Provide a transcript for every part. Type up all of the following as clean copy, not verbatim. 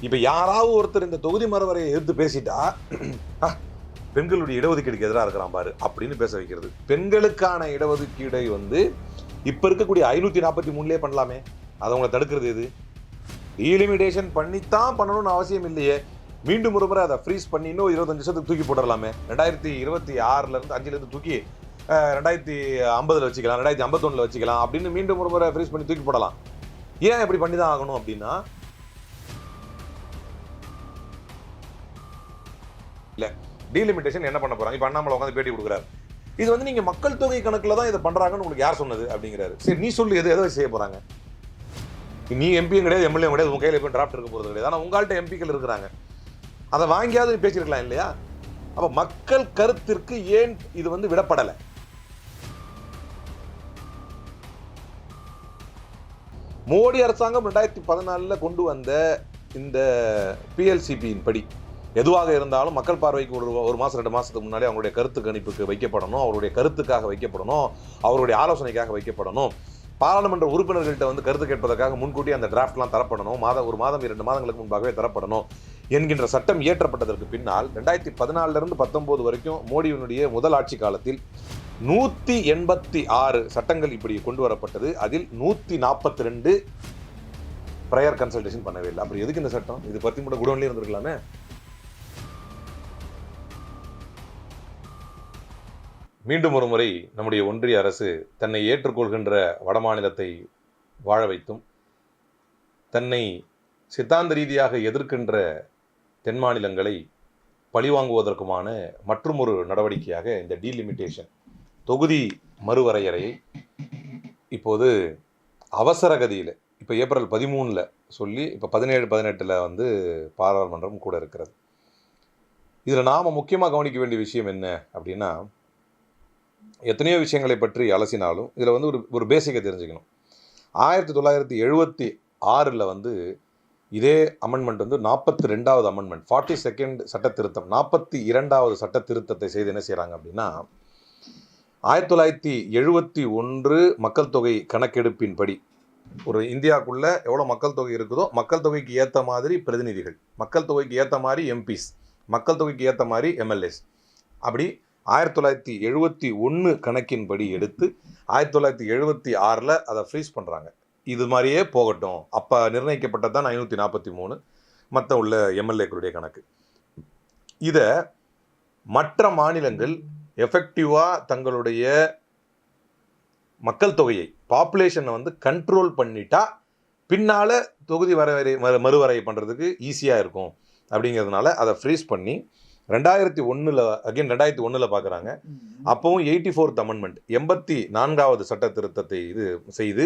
இப்ப யாராவது ஒருத்தர் இந்த தொகுதி மறுவரையை எதிர்த்து பேசிட்டா பெண்களுடைய இடஒதுக்கீடுக்கு எதிராக இருக்கிறான் பாரு அப்படின்னு பேச வைக்கிறது. பெண்களுக்கான இடஒதுக்கீடை இப்ப இருக்கக்கூடிய 543 பண்ணலாமே, அதை உங்களை தடுக்கிறது எது? டீலிமிடேஷன் பண்ணித்தான் பண்ணணும்னு அவசியம் இல்லையே. மீண்டும் ஒரு முறை அதை ஃப்ரீஸ் பண்ணி இன்னும் 25 வருஷத்துக்கு தூக்கி போட்டுடலாமே. 2026 இருந்து 5ல இருந்து தூக்கி 2050 வச்சுக்கலாம், 2051 வச்சுக்கலாம் அப்படின்னு மீண்டும் ஒரு முறை ஃப்ரீஸ் பண்ணி தூக்கி போடலாம். ஏன் இப்படி பண்ணி தான் ஆகணும் அப்படின்னா, இல்ல டீலிமிட்டேஷன் என்ன பண்ண போறாங்க? இப்ப அண்ணாமலை உட்காந்து பேட்டி கொடுக்குறாரு. இது நீங்க மக்கள் தொகை கணக்குல தான் இதை பண்றாங்கன்னு உங்களுக்கு யார் சொன்னது அப்படிங்கிறாரு. சரி நீ சொல்லு, எதை செய்ய போறாங்க? நீ எம்பியும் கிடையாது, எம்எல்ஏ கிடையாது, உங்க கையில எப்போ டிராஃப்ட் இருக்க போறது கிடையாது. ஆனா உங்கள்கிட்ட எம்பிக்கள் இருக்கிறாங்க, அதை வாங்கியாவது பேசிருக்கலாம் இல்லையா? அப்ப மக்கள் கருத்திற்கு ஏன் இது விடப்படலை? மோடி அரசாங்கம் 2014 கொண்டு வந்த இந்த பிஎல்சிபியின் படி எதுவாக இருந்தாலும் மக்கள் பார்வைக்கு ஒரு மாசம் 2 மாசத்துக்கு முன்னாடி அவங்களுடைய கருத்து கணிப்புக்கு வைக்கப்படணும், அவருடைய கருத்துக்காக வைக்கப்படணும், அவருடைய ஆலோசனைக்காக வைக்கப்படணும், பாராளுமன்ற உறுப்பினர்கள்ட்ட கருத்து கேட்பதற்காக முன்கூட்டி அந்த டிராஃப்ட்லாம் தரப்படணும், ஒரு மாதம் 2 மாதங்களுக்கு முன்பாகவே தரப்படணும் என்கின்ற சட்டம் இயற்றப்பட்டதற்கு பின்னால் 2014 இருந்து 19 வரைக்கும் மோடியினுடைய முதல் ஆட்சி காலத்தில் 186 சட்டங்கள் இப்படி கொண்டு வரப்பட்டது. அதில் 142 ப்ரையர் கன்சல்டேஷன் பண்ணவே இல்லை. அப்புறம் எதுக்கு இந்த சட்டம்? இது பத்தி மட்டும் குடோன்லயே இருந்திருக்கலாமே. மீண்டும் ஒரு முறை நம்முடைய ஒன்றிய அரசு தன்னை ஏற்றுக்கொள்கின்ற வடமாநிலத்தை வாழ வைத்தும் தன்னை சித்தாந்த ரீதியாக எதிர்க்கின்ற தென் மாநிலங்களை பழிவாங்குவதற்குமான மற்றும் ஒரு நடவடிக்கையாக இந்த டீலிமிட்டேஷன் தொகுதி மறுவரையறையை இப்போது அவசர கதியில் இப்போ ஏப்ரல் 13 சொல்லி இப்போ 17-18 பாராளுமன்றம் கூட இருக்கிறது. இதில் நாம் முக்கியமாக கவனிக்க வேண்டிய விஷயம் என்ன அப்படின்னா, எத்தனையோ விஷயங்களை பற்றி அலசினாலும் இதில் ஒரு பேசிக்கை தெரிஞ்சுக்கணும். 1976 இதே அமெண்ட்மெண்ட் 42வது அமெண்ட்மெண்ட் 42nd சட்ட திருத்தம் 42வது சட்ட திருத்தத்தை செய்து என்ன செய்கிறாங்க அப்படின்னா, 1971 மக்கள் தொகை கணக்கெடுப்பின் படி ஒரு இந்தியாவுக்குள்ள எவ்வளோ மக்கள் தொகை இருக்குதோ மக்கள் தொகைக்கு ஏற்ற மாதிரி பிரதிநிதிகள், மக்கள் தொகைக்கு ஏற்ற மாதிரி எம்பிஸ், மக்கள் தொகைக்கு ஏற்ற மாதிரி எம்எல்ஏஸ், அப்படி 1971 கணக்கின்படி எடுத்து 1976 அதை ஃப்ரீஸ் பண்ணுறாங்க. இது மாதிரியே போகட்டும், அப்போ நிர்ணயிக்கப்பட்டது தான் 543 மற்ற உள்ள எம்எல்ஏக்களுடைய கணக்கு. இதை மற்ற மாநிலங்கள் எஃபெக்டிவாக தங்களுடைய மக்கள் தொகையை பாப்புலேஷனை கண்ட்ரோல் பண்ணிட்டா பின்னால் தொகுதி மறுவரை பண்ணுறதுக்கு ஈஸியாக இருக்கும் அப்படிங்கிறதுனால அதை ஃப்ரீஸ் பண்ணி 2001 பார்க்குறாங்க. அப்போவும் 84th அமெண்ட்மெண்ட் 84வது சட்ட திருத்தத்தை செய்து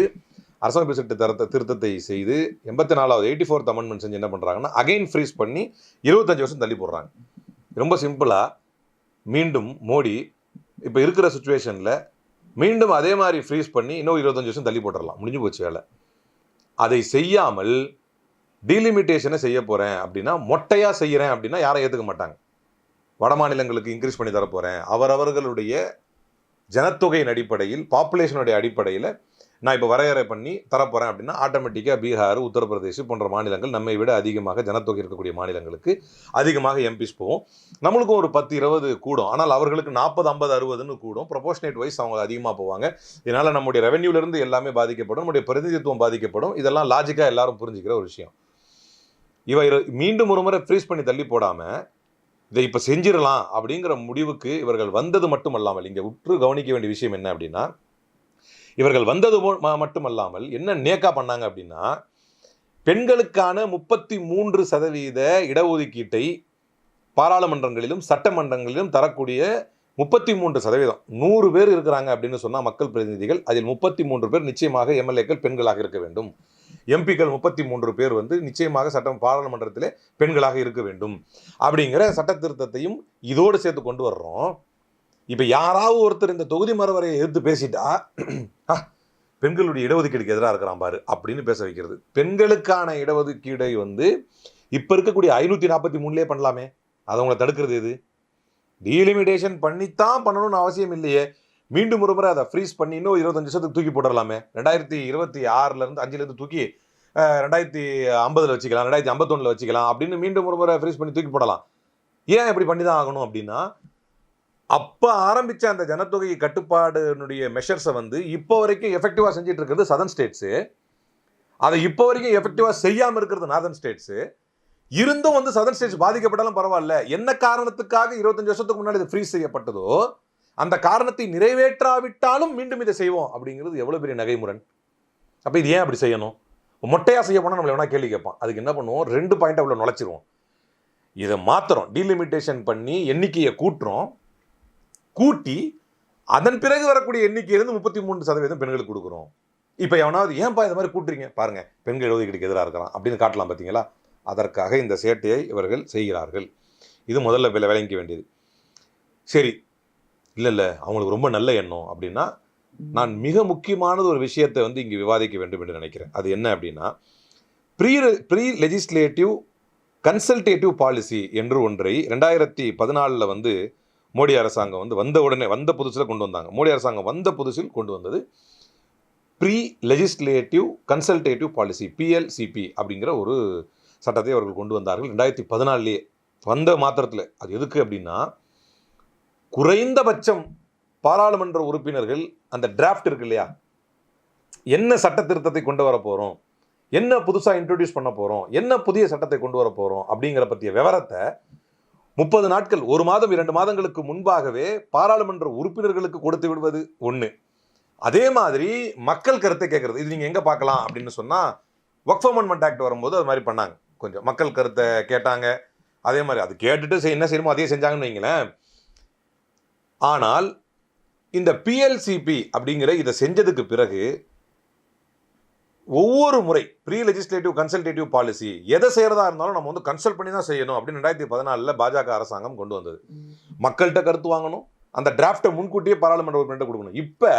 அரசமைப்பு சட்ட திருத்தத்தை செய்து 84வது 84th அமெண்ட்மெண்ட் செஞ்சு என்ன பண்ணுறாங்கன்னா அகைன் ஃப்ரீஸ் பண்ணி 25 வருஷம் தள்ளி போடுறாங்க. ரொம்ப சிம்பிளாக மீண்டும் மோடி இப்போ இருக்கிற சுச்சுவேஷனில் மீண்டும் அதே மாதிரி ஃப்ரீஸ் பண்ணி இன்னும் 25 வருஷம் தள்ளி போட்டுடலாம், முடிஞ்சு போச்சு வேலை. அதை செய்யாமல் டீலிமிட்டேஷனை செய்ய போகிறேன் அப்படின்னா, மொட்டையாக செய்கிறேன் அப்படின்னா யாரை ஏற்றுக்க மாட்டாங்க. வட மாநிலங்களுக்கு இன்க்ரீஸ் பண்ணி தரப்போகிறேன், அவரவர்களுடைய ஜனத்தொகையின் அடிப்படையில் பாப்புலேஷனுடைய அடிப்படையில் நான் இப்போ வரையறை பண்ணி தரப்போகிறேன் அப்படின்னா ஆட்டோமேட்டிக்காக பீகார், உத்தரப்பிரதேஷ் போன்ற மாநிலங்கள் நம்மை விட அதிகமாக ஜனத்தொகை இருக்கக்கூடிய மாநிலங்களுக்கு அதிகமாக எம்பிஸ் போகும். நம்மளுக்கும் ஒரு 10-20 கூடும், ஆனால் அவர்களுக்கு 40-50-60 கூடும். ப்ரொபோர்ஷனேட் வைஸ் அவங்க அதிகமாக போவாங்க. இதனால் நம்முடைய ரெவென்யூலேருந்து எல்லாமே பாதிக்கப்படும், நம்முடைய பிரதிநிதித்துவம் பாதிக்கப்படும். இதெல்லாம் லாஜிக்காக எல்லாரும் புரிஞ்சுக்கிற ஒரு விஷயம். மீண்டும் ஒரு முறை ஃப்ரீஸ் பண்ணி தள்ளி போடாமல் இதை இப்போ செஞ்சிடலாம் அப்படிங்கிற முடிவுக்கு இவர்கள் வந்தது மட்டுமல்லாமல், இங்கே உற்று கவனிக்க வேண்டிய விஷயம் என்ன அப்படின்னா, இவர்கள் வந்தது மட்டுமல்லாமல் என்ன நேக்கா பண்ணாங்க அப்படின்னா, பெண்களுக்கான 33% இடஒதுக்கீட்டை பாராளுமன்றங்களிலும் சட்டமன்றங்களிலும் தரக்கூடிய 33%, 100 பேர் இருக்கிறாங்க அப்படின்னு சொன்னால் மக்கள் பிரதிநிதிகள், அதில் 33 பேர் நிச்சயமாக எம்எல்ஏக்கள் பெண்களாக இருக்க வேண்டும். எம்பிக்கள் 33 பேர் நிச்சயமாக பாராளுமன்றத்திலே பெண்களாக இருக்க வேண்டும் அப்படிங்கிற சட்ட திருத்தத்தையும் இதோடு சேர்த்து கொண்டு வர்றோம். இப்போ யாராவது ஒருத்தர் இந்த தொகுதி மறுவரையை எதிர்த்து பேசிட்டா பெண்களுடைய இடஒதுக்கீடுக்கு எதிராக இருக்கிறான் பாரு அப்படின்னு பேச வைக்கிறது. பெண்களுக்கான இடஒதுக்கீடை இப்போ இருக்கக்கூடிய 543 பண்ணலாமே, அதை உங்களை தடுக்கிறது எது? டீலிமிடேஷன் பண்ணித்தான் பண்ணணும்னு அவசியம் இல்லையே. மீண்டும் ஒரு முறை அதை ஃப்ரீஸ் பண்ணி இன்னும் 25 வருஷத்துக்கு தூக்கி போட்டுடலாமே. 2026 இருந்து 5ல இருந்து தூக்கி 2050 வச்சுக்கலாம், 2051 வச்சுக்கலாம் அப்படின்னு மீண்டும் ஒரு முறை ஃப்ரீஸ் பண்ணி தூக்கி போடலாம். ஏன் இப்படி பண்ணி தான் ஆகணும் அப்படின்னா, அப்ப ஆரம்பிச்ச அந்த ஜனத்தொகை கட்டுப்பாடுனுடைய மெஷர்ஸை வந்து இப்போ வரைக்கும் எஃபெக்டிவா செஞ்சுட்டு இருக்கிறது சதர்ன் ஸ்டேட்ஸ். அதை இப்போ வரைக்கும் எஃபெக்டிவா செய்யாம இருக்கிறது நார்தர்ன் ஸ்டேட்ஸ். இருந்தும் வந்து சதர்ன் ஸ்டேட்ஸ் பாதிக்கப்பட்டாலும் பரவாயில்ல, என்ன காரணத்துக்காக 25 வருஷத்துக்கு முன்னாடி இது ஃப்ரீஸ் செய்யப்பட்டதோ அந்த காரணத்தை நிறைவேற்றாவிட்டாலும் மீண்டும் இதை செய்வோம் அப்படிங்கிறது எவ்வளவு பெரிய நகைமுரண். அப்ப இது ஏன் அப்படி செய்யணும்? மொட்டையா செய்ய போனா நம்மள வேணா கேள்வி கேட்பான். அதுக்கு என்ன பண்ணுவோம், 2 பாயிண்ட் உள்ள நுழைச்சிருவோம். இதை மாத்திரம் டீலிமிட்டேஷன் பண்ணி எண்ணிக்கையை கூட்டுறோம், கூட்டி அதன் பிறகு வரக்கூடிய எண்ணிக்கையிலிருந்து 33% பெண்களுக்கு கொடுக்குறோம். இப்போ எவனாவது ஏன்பா இந்த மாதிரி கூட்டுறீங்க, பாருங்க பெண்கள் ஒதுக்கீடுக்கு எதிராக இருக்கிறான் அப்படின்னு காட்டலாம். பார்த்தீங்களா? அதற்காக இந்த சேட்டையை இவர்கள் செய்கிறார்கள். இது முதல்ல விளங்கிக்க வேண்டியது. சரி, இல்லை அவங்களுக்கு ரொம்ப நல்ல எண்ணம் அப்படின்னா, நான் மிக முக்கியமானது ஒரு விஷயத்தை வந்து இங்கே விவாதிக்க வேண்டும் என்று நினைக்கிறேன். அது என்ன அப்படின்னா, ப்ரீ லெஜிஸ்லேட்டிவ் கன்சல்டேட்டிவ் பாலிசி என்று ஒன்றை 2014 வந்து மோடி அரசாங்கம் வந்து வந்த புதுசில் கொண்டு வந்தாங்க. மோடி அரசாங்கம் வந்த புதுசில் கொண்டு வந்தது pre legislative consultative policy, PLCP அப்படிங்கிற ஒரு சட்டத்தை அவர்கள் கொண்டு வந்தார்கள் 2014 வந்த மாத்திரத்தில். அது எதுக்கு அப்படின்னா, குறைந்தபட்சம் பாராளுமன்ற உறுப்பினர்கள் அந்த டிராஃப்ட் இருக்கு இல்லையா, என்ன சட்ட திருத்தத்தை கொண்டு வர போகிறோம், என்ன புதுசாக இன்ட்ரோடியூஸ் பண்ண போகிறோம், என்ன புதிய சட்டத்தை கொண்டு வர போகிறோம் அப்படிங்கிற பற்றிய விவரத்தை 30 நாட்கள் 1 மாதம் 2 மாதங்களுக்கு முன்பாகவே பாராளுமன்ற உறுப்பினர்களுக்கு கொடுத்து விடுவது ஒன்று. அதே மாதிரி மக்கள் கருத்தை கேட்கறது. இது நீங்கள் எங்கே பார்க்கலாம் அப்படின்னு சொன்னால், ஒர்க் ஃப்ரம் அமெண்ட்மெண்ட் ஆக்ட் வரும்போது அது மாதிரி பண்ணாங்க. கொஞ்சம் மக்கள் கருத்தை கேட்டாங்க. அதே மாதிரி அது கேட்டுட்டு என்ன செய்யணுமோ அதே செஞ்சாங்கன்னு வைங்களேன். ஆனால் இந்த PLCP அப்படிங்கிற இதை செஞ்சதுக்கு பிறகு ஒவ்வொரு முறை ப்ரீ லெஜிஸ்லேட்டிவ் கன்சல்டேட்டிவ் பாலிசி எதை செய்யறதா இருந்தாலும் நம்ம வந்து கன்சல்ட் பண்ணி தான் செய்யணும் அப்படின்னு 2014 பாஜக அரசாங்கம் கொண்டு வந்தது. மக்கள்கிட்ட கருத்து வாங்கணும், அந்த டிராஃப்டை முன்கூட்டியே பாராளுமன்ற உறுப்பினர்கிட்ட கொடுக்கணும். இப்போ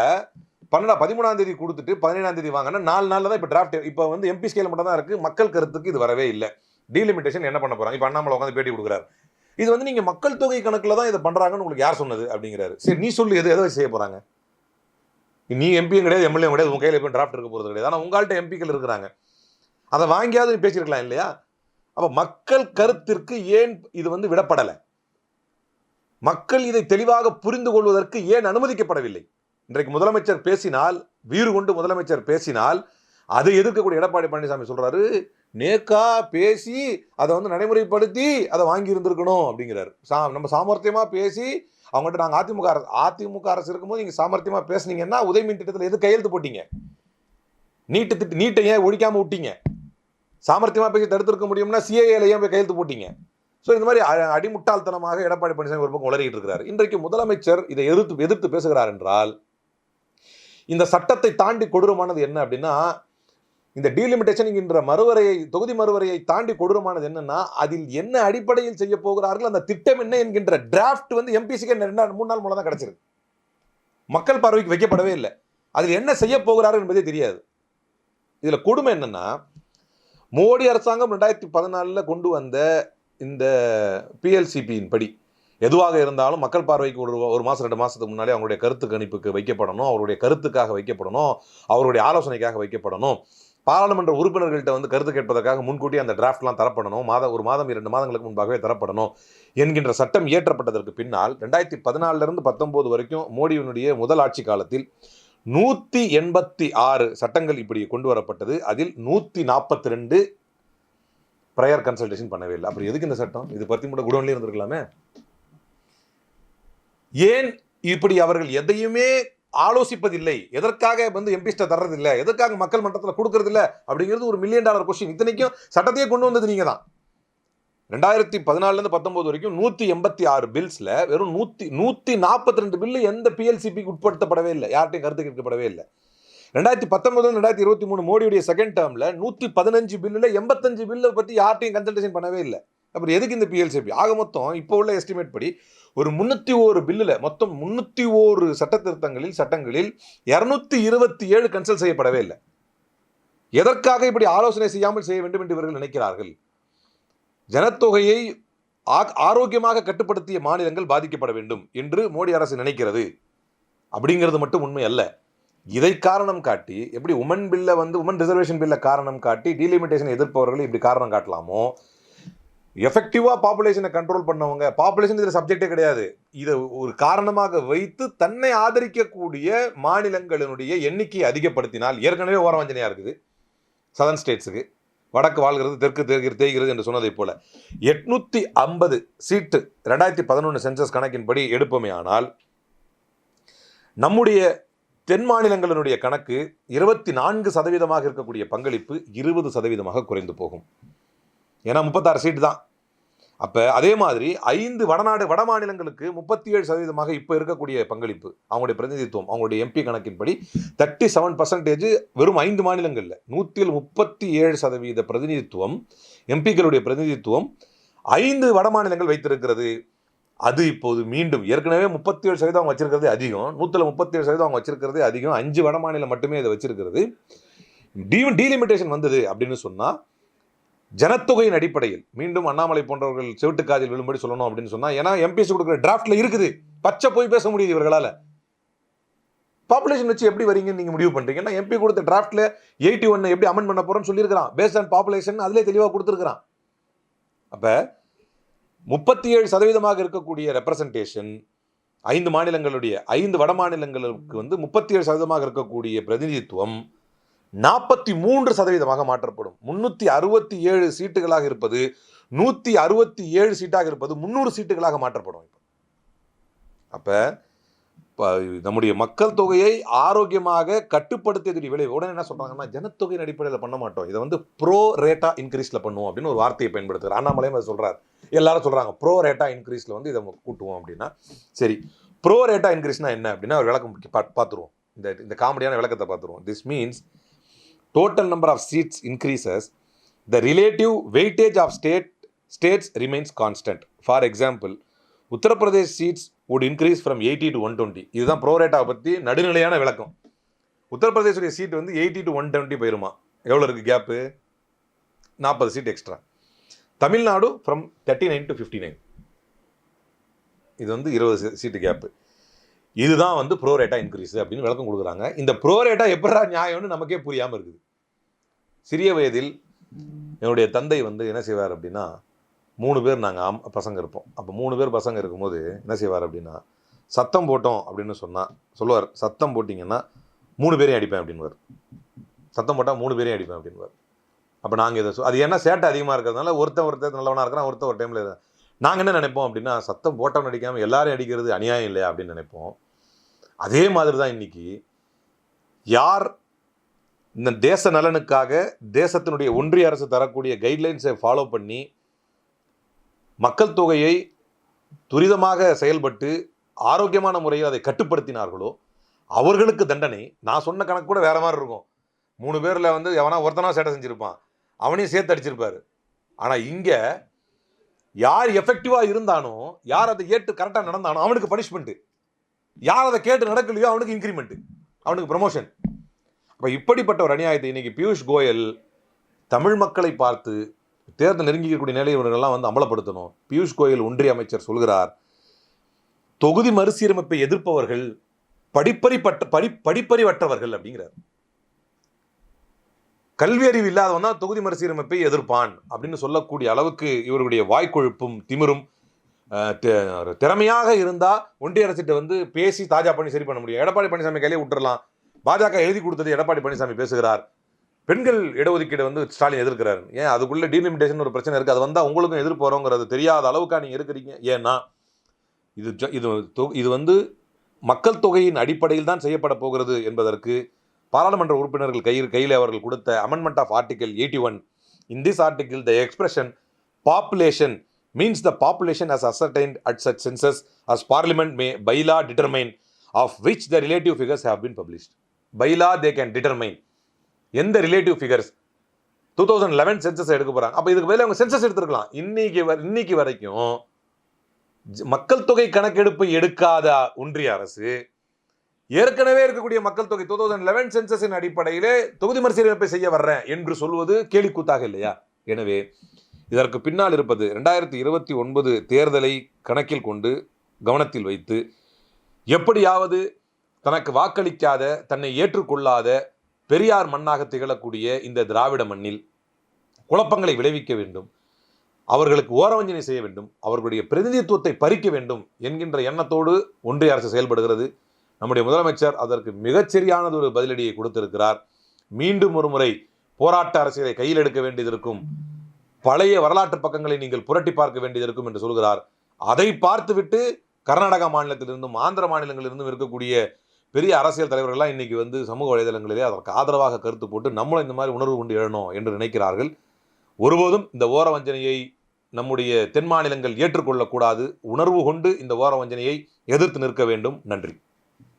13ஆம் தேதி கொடுத்துட்டு 17ஆம் தேதி வாங்கினா 4 நாளில் தான் இப்போ டிராஃப்ட். இப்போ வந்து MP ஸ்கேல் மட்டும் தான் இருக்குது, மக்கள் கருத்துக்கு இது வரவே இல்லை. டீலிமிட்டேஷன் என்ன பண்ண போகிறாங்க? இப்போ அண்ணாமலை உட்காந்து பேட்டி கொடுக்குறாரு. இது வந்து நீங்கள் மக்கள் தொகை கணக்கில் தான் இதை பண்ணுறாங்கன்னு உங்களுக்கு யார் சொன்னது அப்படிங்கிறாரு. சரி, நீ சொல்லு, எதை செய்ய போகிறாங்க? நீ எம்பியும் கிடையாது, எம்எல்ஏ கிடையாது, உங்கள் கையில் எப்போ டிராஃப்ட் இருக்க போகிறது கிடையாது. ஆனால் உங்கள்கிட்ட எம்பிக்கள் இருக்கிறாங்க, அதை வாங்கியாவது பேசியிருக்கலாம் இல்லையா? அப்போ மக்கள் கருத்திற்கு ஏன் இது வந்து விடப்படலை? மக்கள் இதை தெளிவாக புரிந்து கொள்வதற்கு ஏன் அனுமதிக்கப்படவில்லை? இன்றைக்கு முதலமைச்சர் பேசினால், வீறு கொண்டு முதலமைச்சர் பேசினால், அதை எதிர்க்கக்கூடிய எடப்பாடி பழனிசாமி சொல்றாரு, நேக்கா பேசி அதை வந்து நடைமுறைப்படுத்தி அதை வாங்கி இருந்திருக்கணும் அப்படிங்கிறாரு. நம்ம சாமர்த்தியமா பேசி அவங்ககிட்ட நாங்கள் அதிமுக அரசு இருக்கும்போது நீங்கள் சாமர்த்தியமா பேசுனீங்கன்னா உதயமின் திட்டத்தில் எது கையெழுத்து போட்டீங்க? நீட்டை ஏன் ஒழிக்காம விட்டீங்க? சாமர்த்தியமா பேசி தடுத்திருக்க முடியும்னா CAA ஏன் போய் கையெழுத்து போட்டீங்க? ஸோ இந்த மாதிரி அடிமுட்டாள்தனமாக எடப்பாடி பழனிசாமி ஒரு பக்கம் உளறிக்கிட்டு இருக்கிறார். இன்றைக்கு முதலமைச்சர் இதை எதிர்த்து பேசுகிறார் என்றால், இந்த சட்டத்தை தாண்டி கொடூரமானது என்ன அப்படின்னா, இந்த டீலிமிட்டேஷன் என்கின்ற தொகுதி மறுவரையை தாண்டி கொடூரமானது என்னன்னா, அதில் என்ன அடிப்படையில் செய்ய போகிறார்கள், அந்த திட்டம் என்ன என்கின்ற டிராஃப்ட் வந்து MPCக்கு 3 நாள் மூலம் தான் கிடைச்சிருக்கு. மக்கள் பார்வைக்கு வைக்கப்படவே இல்லை. அதில் என்ன செய்ய போகிறார்கள் என்பதே தெரியாது. இதுல கொடுமை என்னன்னா, மோடி அரசாங்கம் 2014 கொண்டு வந்த இந்த PLCP-யின் படி எதுவாக இருந்தாலும் மக்கள் பார்வைக்கு ஒரு மாதம் 2 மாதத்துக்கு முன்னாடி அவங்களுடைய கருத்து கணிப்புக்கு வைக்கப்படணும், அவருடைய கருத்துக்காக வைக்கப்படணும், அவருடைய ஆலோசனைக்காக வைக்கப்படணும், பாராளுமன்ற உறுப்பினர்கள்ட்ட வந்து கருத்து கேட்பதற்காக முன்கூட்டி அந்த டிராஃப்ட்லாம் தரப்படணும், 1 மாதம் 2 மாதங்களுக்கு முன்பாகவே தரப்படணும் என்கின்ற சட்டம் இயற்றப்பட்டதற்கு பின்னால் 2014 19 வரைக்கும் மோடியினுடைய முதல் ஆட்சி காலத்தில் 186 சட்டங்கள் இப்படி கொண்டு வரப்பட்டது. அதில் 142 ப்ரையர் கன்சல்டேஷன் பண்ணவே இல்லை. அப்புறம் எதுக்கு இந்த சட்டம்? இது பற்றி கூட குடோன்லேயே இருந்திருக்கலாமே. ஏன் இப்படி அவர்கள் எதையுமே ஆலோசிப்பதில்லை? எதற்காக வந்து எம்பிஸ்ட தர்றதில்லை? எதற்காக மக்கள் மன்றத்தில் கொடுக்கறதில்லை அப்படிங்கிறது ஒரு $1 மில்லியன் கொஸ்டின். இத்தனைக்கும் சட்டத்தையே கொண்டு வந்தது நீங்க தான். 2014 19 வரைக்கும் 186 பில்ஸ்ல வெறும் 142 பில்லு எந்த PLCPக்கு உட்படுத்தப்படவே இல்லை, யார்ட்டையும் கருத்து கேட்கப்படவே இல்லை. 2019 2023 மோடியுடைய செகண்ட் டேர்ம்ல 115 பில்லுல 85 பில்லை பற்றி யார்ட்டையும் கன்சல்டேஷன் பண்ணவே இல்லை. அப்புறம் எதுக்கு இந்த PLCP? ஆக மொத்தம் இப்போ உள்ள எஸ்டிமேட் படி ஒரு 301 பில்லுல மொத்தம் 301 சட்டங்களில் 227 கன்சல்ட் செய்யப்படவே இல்லை. எதற்காக இப்படி ஆலோசனை செய்யாமல் செய்ய வேண்டும் என்று இவர்கள் நினைக்கிறார்கள்? ஜனத்தொகையை ஆரோக்கியமாக கட்டுப்படுத்திய மாநிலங்கள் பாதிக்கப்பட வேண்டும் என்று மோடி அரசு நினைக்கிறது அப்படிங்கிறது மட்டும் உண்மை அல்ல. இதை காரணம் காட்டி எப்படி உமன் பில்லை வந்து உமன் ரிசர்வேஷன் பில்லை காரணம் காட்டி டீலிமிட்டேஷன் எதிர்ப்பவர்கள் இப்படி காரணம் காட்டலாமோ, எஃபெக்டிவா பாப்புலேஷனை கண்ட்ரோல் பண்ணவங்க, பாப்புலேஷன் இதுல சப்ஜெக்டே கிடையாது, இதை ஒரு காரணமாக வைத்து தன்னை ஆதரிக்கக்கூடிய மாநிலங்களினுடைய எண்ணிக்கையை அதிகப்படுத்தினால், ஏற்கனவே ஓரவஞ்சனையா இருக்குது சதர்ன் ஸ்டேட்ஸுக்கு, வடக்கு வாழ்கிறது தெற்கு தேய்கிறது என்று சொன்னதை போல 850 சீட்டு 2011 சென்சஸ் கணக்கின்படி எடுப்போமே ஆனால், நம்முடைய தென் மாநிலங்களினுடைய கணக்கு 24% இருக்கக்கூடிய பங்களிப்பு 20% குறைந்து போகும். ஏன்னா 36 சீட்டு தான். அப்போ அதே மாதிரி 5 வட மாநிலங்களுக்கு 37% இப்போ இருக்கக்கூடிய பங்களிப்பு, அவங்களுடைய பிரதிநிதித்துவம், அவங்களுடைய எம்பி கணக்கின்படி 37% வெறும் 5 மாநிலங்களில் 137% பிரதிநிதித்துவம், எம்பிக்களுடைய பிரதிநிதித்துவம் 5 வட மாநிலங்கள் வைத்திருக்கிறது. அது இப்போது மீண்டும் ஏற்கனவே 37% அவங்க வச்சிருக்கிறது அதிகம், 137% அவங்க வச்சிருக்கிறது அதிகம், 5 வட மாநிலம் மட்டுமே இதை வச்சிருக்கிறது. டீலிமிட்டேஷன் வந்தது அப்படின்னு சொன்னால் ஜனத்தொகையின் அடிப்படையில் மீண்டும் அண்ணாமலை போன்றவர்கள் செவிட்டுக்காதில் விழும்படி சொல்லணும் அப்படின்னு சொன்னா, ஏன்னா எம்பிஎஸ் கொடுக்குற டிராஃப்ட்ல இருக்குது, பச்சை போய் பேச முடியுது இவர்களால. பாப்புலேஷன் வச்சு எப்படி வரீங்கன்னு நீங்க முடிவு பண்றீங்க? ஏன்னா எம்பி கொடுத்த டிராஃப்ட்ல 81 எப்படி அமெண்ட் பண்ண போறோம்னு சொல்லியிருக்கிறான், பேஸ்ட் ஆன் பாப்புலேஷன் அதிலே தெளிவாக கொடுத்துருக்கிறான். அப்ப 37% இருக்கக்கூடிய ரெப்ரசன்டேஷன் 5 மாநிலங்களுடைய 5 வட மாநிலங்களுக்கு வந்து 37% இருக்கக்கூடிய பிரதிநிதித்துவம் 43% மாற்றப்படும். 367 சீட்டுகளாக இருப்பது 167 சீட்டாக இருப்பது 300 சீட்டுகளாக மாற்றப்படும். அப்ப நம்முடைய மக்கள் தொகையை ஆரோக்கியமாக கட்டுப்படுத்தியது விளைவு. உடனே என்ன சொல்றாங்கன்னா, ஜனத்தொகையின் அடிப்படையில் பண்ண மாட்டோம், இதை வந்து ப்ரோ ரேட்டா இன்க்ரீஸ்ல பண்ணுவோம் அப்படின்னு ஒரு வார்த்தையை பயன்படுத்துறாரு. அண்ணாமலையும் அதை சொல்றாரு, எல்லாரும் சொல்றாங்க ப்ரோ ரேட்டா இன்க்ரீஸ்ல வந்து இதை கூட்டுவோம் அப்படின்னா. சரி, ப்ரோ ரேட்டா இன்க்ரீஸ்னா என்ன அப்படின்னா ஒரு விளக்கம் பார்த்துருவோம். இந்த காமெடியான விளக்கத்தை பார்த்துருவோம். This means total number of seats increases, the relative weightage of states remains constant. For example, Uttar Pradesh seats would increase from 80 to 120. இதுதான் ப்ரோ ரேட்டா பற்றி நடுநிலையான விளக்கம். உத்தரப்பிரதேசுடைய சீட் வந்து 80 to 120 போயிருமா. எவ்வளோ இருக்கு கேப்பு? 40 seat extra. தமிழ்நாடு ஃப்ரம் 39 to 59, இது வந்து 20 சீட்டு கேப்பு. இதுதான் வந்து ப்ரோ ரேட்டா இன்க்ரீஸ் அப்படின்னு விளக்கம் கொடுக்குறாங்க. இந்த ப்ரோ ரேட்டா எப்படா நியாயம்னு நமக்கே புரியாமல் இருக்குது. சிறிய வயதில் என்னுடைய தந்தை வந்து என்ன செய்வார் அப்படின்னா, 3 பேர் நாங்கள் பசங்க இருப்போம். அப்போ 3 பேர் பசங்க இருக்கும்போது என்ன செய்வார் அப்படின்னா, சத்தம் போட்டோம் அப்படின்னு சொல்லுவார், சத்தம் போட்டிங்கன்னா 3 பேரையும் அடிப்பேன் அப்படின்வார். சத்தம் போட்டால் 3 பேரையும் அடிப்பேன் அப்படின்வார். அப்போ நாங்கள் இதை அது ஏன்னா சேட்டை அதிகமாக இருக்கிறதுனால ஒருத்தர் நல்லவனாக இருக்கிறான், ஒருத்தர் ஒரு டைமில் நாங்கள் என்ன நினைப்போம் அப்படின்னா, சத்தம் போட்டவன் அடிக்காமல் எல்லாரையும் அடிக்கிறது அநியாயம் இல்லையா அப்படின்னு நினைப்போம். அதே மாதிரி தான் இன்னைக்கு யார் இந்த தேச நலனுக்காக தேசத்தினுடைய ஒன்றிய அரசு தரக்கூடிய கைட்லைன்ஸை ஃபாலோ பண்ணி மக்கள் தொகையை துரிதமாக செயல்பட்டு ஆரோக்கியமான முறையில் அதை கட்டுப்படுத்தினார்களோ அவர்களுக்கு தண்டனை. நான் சொன்ன கணக்கு கூட வேற மாதிரி இருக்கும். 3 பேரில் வந்து எவனா ஒருத்தனா சேட்டை செஞ்சிருப்பான், அவனையும் சேர்த்து அடிச்சிருப்பாரு. ஆனால் இங்கே யார் எஃபெக்டிவாக இருந்தானோ, யார் அதை ஏற்று கரெக்டாக நடந்தானோ அவனுக்கு பனிஷ்மெண்ட்டு, யார் அதை கேட்டு நடக்கலையோ அவனுக்கு இன்க்ரிமெண்ட், அவனுக்கு ப்ரமோஷன். அப்போ இப்படிப்பட்ட ஒரு அநியாயத்தை இன்னைக்கு பியூஷ் கோயல் தமிழ் மக்களை பார்த்து தேர்தல் நெருங்கிக்கூடிய நிலை இவர்களெல்லாம் வந்து அமலப்படுத்தணும். பியூஷ் கோயல் ஒன்றிய அமைச்சர் சொல்கிறார், தொகுதி மறுசீரமைப்பை எதிர்ப்பவர்கள் படிப்பறிவற்றவர்கள் அப்படிங்கிறார். கல்வி அறிவு இல்லாதவன் தான் தொகுதி மறுசீரமைப்பை எதிர்ப்பான் அப்படின்னு சொல்லக்கூடிய அளவுக்கு இவருடைய வாய்க்கொழுப்பும் திமிரும். திறமையாக இருந்தா ஒன்றிய அரசிட்ட வந்து பேசி தாஜா பண்ணி சரி பண்ண முடியும். எடப்பாடி பழனிசாமி கையிலே விட்டுறலாம். பாஜக எழுதி கொடுத்தது எடப்பாடி பழனிசாமி பேசுகிறார். பெண்கள் இடஒதுக்கீடு வந்து ஸ்டாலின் எதிர்க்கிறார். ஏன் அதுக்குள்ள டீலிமிட்டேஷன் ஒரு பிரச்சனை இருக்கு, அது வந்தா உங்களுக்கும் எதிர்ப்பு வரோங்கிறது தெரியாத அளவுக்கா நீங்க இருக்கிறீங்க? ஏன்னா இது வந்து மக்கள் தொகையின் அடிப்படையில் தான் செய்யப்பட போகிறது என்பதற்கு பாராளுமன்ற உறுப்பினர்கள் கையில் அவர்கள் கொடுத்த amendment of article 81. In this article, the expression population means the population as ascertained at such census as parliament may by law determine, of which the relative figures have been published. By law they can determine எந்த relative figures 2011 census எடுக்க போறாங்க. அப்போ இதுக்கு பதிலாக அவங்க census எடுத்துருக்கலாம். இன்னைக்கு வரைக்கும் மக்கள் தொகை கணக்கெடுப்பு எடுக்காத ஒன்றிய அரசு ஏற்கனவே இருக்கக்கூடிய மக்கள் தொகை 2011 சென்சஸின் அடிப்படையிலே தொகுதி மறுசீரமைப்பை செய்ய வர்றேன் என்று சொல்வது கேலிக்கூத்தாக இல்லையா? எனவே இதற்கு பின்னால் இருப்பது 2029 தேர்தலை கணக்கில் கொண்டு கவனத்தில் வைத்து எப்படியாவது தனக்கு வாக்களிக்காத, தன்னை ஏற்றுக்கொள்ளாத பெரியார் மண்ணாக திகழக்கூடிய இந்த திராவிட மண்ணில் குழப்பங்களை விளைவிக்க வேண்டும், அவர்களுக்கு ஓரவஞ்சனை செய்ய வேண்டும், அவர்களுடைய பிரதிநிதித்துவத்தை பறிக்க வேண்டும் என்கின்ற எண்ணத்தோடு ஒன்றிய அரசு செயல்படுகிறது. நம்முடைய முதலமைச்சர் அதற்கு மிகச்சரியானது ஒரு பதிலடியை கொடுத்திருக்கிறார். மீண்டும் ஒரு முறை போராட்ட அரசியலை கையில் எடுக்க வேண்டியது இருக்கும், பழைய வரலாற்று பக்கங்களை நீங்கள் புரட்டி பார்க்க வேண்டியது இருக்கும் என்று சொல்கிறார். அதை பார்த்துவிட்டு கர்நாடகா மாநிலத்திலிருந்தும் ஆந்திர மாநிலங்களிலிருந்தும் இருக்கக்கூடிய பெரிய அரசியல் தலைவர்கள்லாம் இன்னைக்கு சமூக வலைதளங்களிலே அதற்கு ஆதரவாக கருத்து போட்டு நம்மளும் இந்த மாதிரி உணர்வு கொண்டு எழணும் என்று நினைக்கிறார்கள். ஒருபோதும் இந்த ஓர வஞ்சனையை நம்முடைய தென் மாநிலங்கள் ஏற்றுக்கொள்ளக்கூடாது. உணர்வு கொண்டு இந்த ஓர வஞ்சனையை எதிர்த்து நிற்க வேண்டும். நன்றி.